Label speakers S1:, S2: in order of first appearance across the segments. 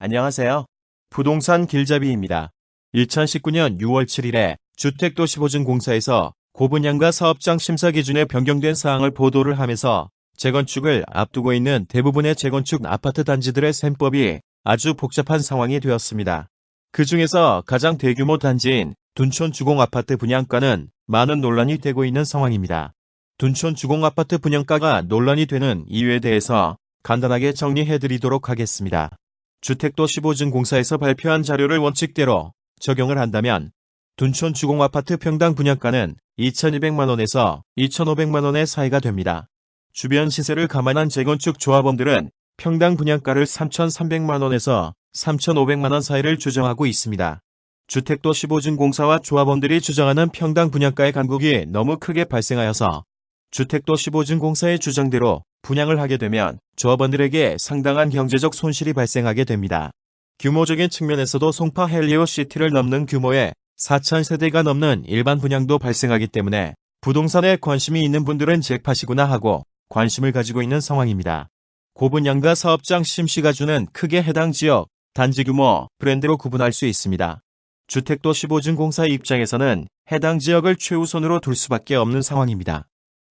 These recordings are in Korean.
S1: 안녕하세요. 부동산 길잡이입니다. 2019년 6월 7일에 주택도시보증공사에서 고분양가 사업장 심사 기준에 변경된 사항을 보도를 하면서 재건축을 앞두고 있는 대부분의 재건축 아파트 단지들의 셈법이 아주 복잡한 상황이 되었습니다. 그 중에서 가장 대규모 단지인 둔촌 주공아파트 분양가는 많은 논란이 되고 있는 상황입니다. 둔촌 주공아파트 분양가가 논란이 되는 이유에 대해서 간단하게 정리해드리도록 하겠습니다. 주택도시보증공사에서 발표한 자료를 원칙대로 적용을 한다면 둔촌 주공아파트 평당 분양가는 2,200만원에서 2,500만원의 사이가 됩니다. 주변 시세를 감안한 재건축 조합원들은 평당 분양가를 3,300만원에서 3,500만원 사이를 추정하고 있습니다. 주택도시보증공사와 조합원들이 주장하는 평당 분양가의 간극이 너무 크게 발생하여서 주택도시보증공사의 주장대로 분양을 하게 되면 조합원들에게 상당한 경제적 손실이 발생하게 됩니다. 규모적인 측면에서도 송파 헬리오시티를 넘는 규모의 4,000세대가 넘는 일반 분양도 발생하기 때문에 부동산에 관심이 있는 분들은 잭팟이구나 하고 관심을 가지고 있는 상황입니다. 고분양가 사업장 심시가 주는 크게 해당 지역, 단지 규모, 브랜드로 구분할 수 있습니다. 주택도시보증공사 입장에서는 해당 지역을 최우선으로 둘 수밖에 없는 상황입니다.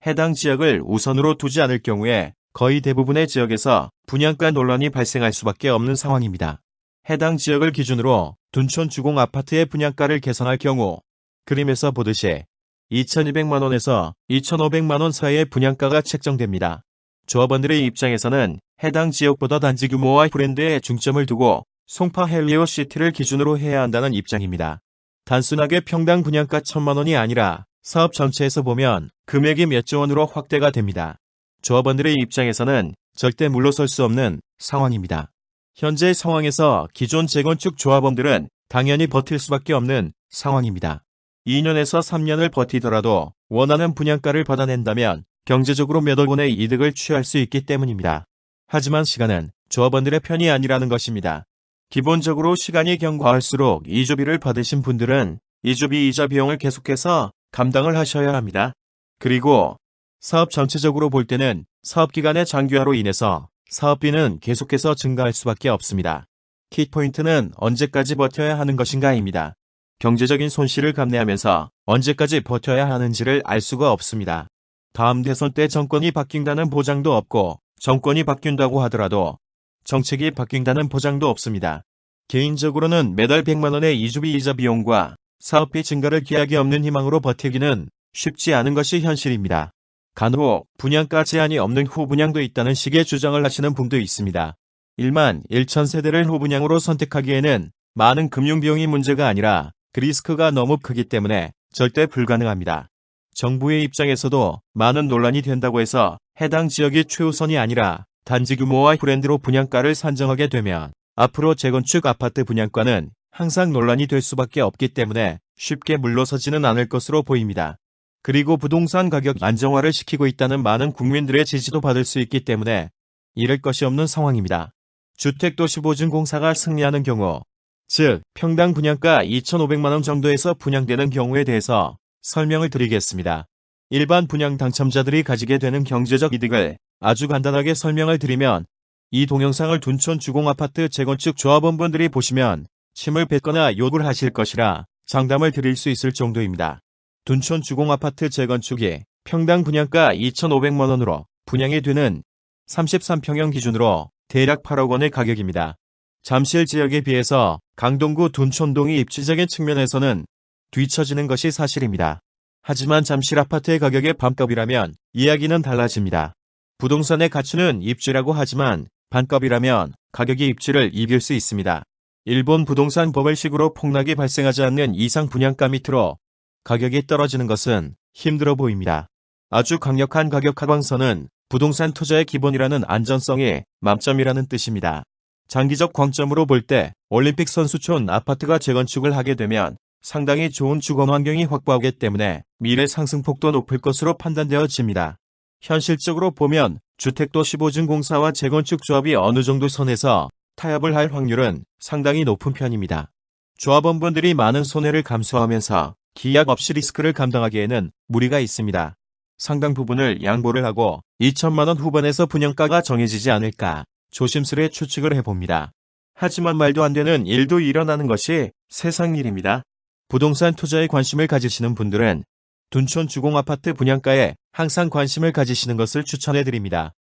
S1: 해당 지역을 우선으로 두지 않을 경우에 거의 대부분의 지역에서 분양가 논란이 발생할 수밖에 없는 상황입니다. 해당 지역을 기준으로 둔촌 주공 아파트의 분양가를 계산할 경우 그림에서 보듯이 2,200만원에서 2,500만원 사이의 분양가가 책정됩니다. 조합원들의 입장에서는 해당 지역보다 단지 규모와 브랜드에 중점을 두고 송파 헬리오시티를 기준으로 해야 한다는 입장입니다. 단순하게 평당 분양가 1,000만원이 아니라 사업 전체에서 보면 금액이 몇 조 원으로 확대가 됩니다. 조합원들의 입장에서는 절대 물러설 수 없는 상황입니다. 현재 상황에서 기존 재건축 조합원들은 당연히 버틸 수밖에 없는 상황입니다. 2년에서 3년을 버티더라도 원하는 분양가를 받아낸다면 경제적으로 몇억 원의 이득을 취할 수 있기 때문입니다. 하지만 시간은 조합원들의 편이 아니라는 것입니다. 기본적으로 시간이 경과할수록 이주비를 받으신 분들은 이주비 이자 비용을 계속해서 감당을 하셔야 합니다. 그리고 사업 전체적으로 볼 때는 사업기간의 장기화로 인해서 사업비는 계속해서 증가할 수밖에 없습니다. 키포인트는 언제까지 버텨야 하는 것인가입니다. 경제적인 손실을 감내하면서 언제까지 버텨야 하는지를 알 수가 없습니다. 다음 대선 때 정권이 바뀐다는 보장도 없고 정권이 바뀐다고 하더라도 정책이 바뀐다는 보장도 없습니다. 개인적으로는 매달 100만원의 이주비 이자 비용과 사업비 증가를 기약이 없는 희망으로 버티기는 쉽지 않은 것이 현실입니다. 간혹 분양가 제한이 없는 후분양도 있다는 식의 주장을 하시는 분도 있습니다. 1만 1천 세대를 후분양으로 선택하기에는 많은 금융비용이 문제가 아니라 그 리스크가 너무 크기 때문에 절대 불가능합니다. 정부의 입장에서도 많은 논란이 된다고 해서 해당 지역이 최우선이 아니라 단지 규모와 브랜드로 분양가를 산정하게 되면 앞으로 재건축 아파트 분양가는 항상 논란이 될 수밖에 없기 때문에 쉽게 물러서지는 않을 것으로 보입니다. 그리고 부동산 가격 안정화를 시키고 있다는 많은 국민들의 지지도 받을 수 있기 때문에 잃을 것이 없는 상황입니다. 주택도시보증공사가 승리하는 경우, 즉 평당 분양가 2,500만원 정도에서 분양되는 경우에 대해서 설명을 드리겠습니다. 일반 분양 당첨자들이 가지게 되는 경제적 이득을 아주 간단하게 설명을 드리면 이 동영상을 둔촌 주공아파트 재건축 조합원분들이 보시면 침을 뱉거나 욕을 하실 것이라 장담을 드릴 수 있을 정도입니다. 둔촌 주공아파트 재건축이 평당 분양가 2,500만원으로 분양이 되는 33평형 기준으로 대략 8억 원의 가격입니다. 잠실 지역에 비해서 강동구 둔촌동이 입지적인 측면에서는 뒤처지는 것이 사실입니다. 하지만 잠실 아파트의 가격의 반값이라면 이야기는 달라집니다. 부동산의 가치는 입지라고 하지만 반값이라면 가격이 입지를 이길 수 있습니다. 일본 부동산 버블식으로 폭락이 발생하지 않는 이상 분양가 밑으로 가격이 떨어지는 것은 힘들어 보입니다. 아주 강력한 가격 하방선은 부동산 투자의 기본이라는 안전성이 만점이라는 뜻입니다. 장기적 관점으로 볼 때 올림픽 선수촌 아파트가 재건축을 하게 되면 상당히 좋은 주거 환경이 확보하기 때문에 미래 상승폭도 높을 것으로 판단되어집니다. 현실적으로 보면 주택도시보증공사와 재건축조합이 어느 정도 선에서 타협을 할 확률은 상당히 높은 편입니다. 조합원분들이 많은 손해를 감수하면서 기약 없이 리스크를 감당하기에는 무리가 있습니다. 상당 부분을 양보를 하고 2천만원 후반에서 분양가가 정해지지 않을까 조심스레 추측을 해봅니다. 하지만 말도 안 되는 일도 일어나는 것이 세상 일입니다. 부동산 투자에 관심을 가지시는 분들은 둔촌 주공아파트 분양가에 항상 관심을 가지시는 것을 추천해 드립니다.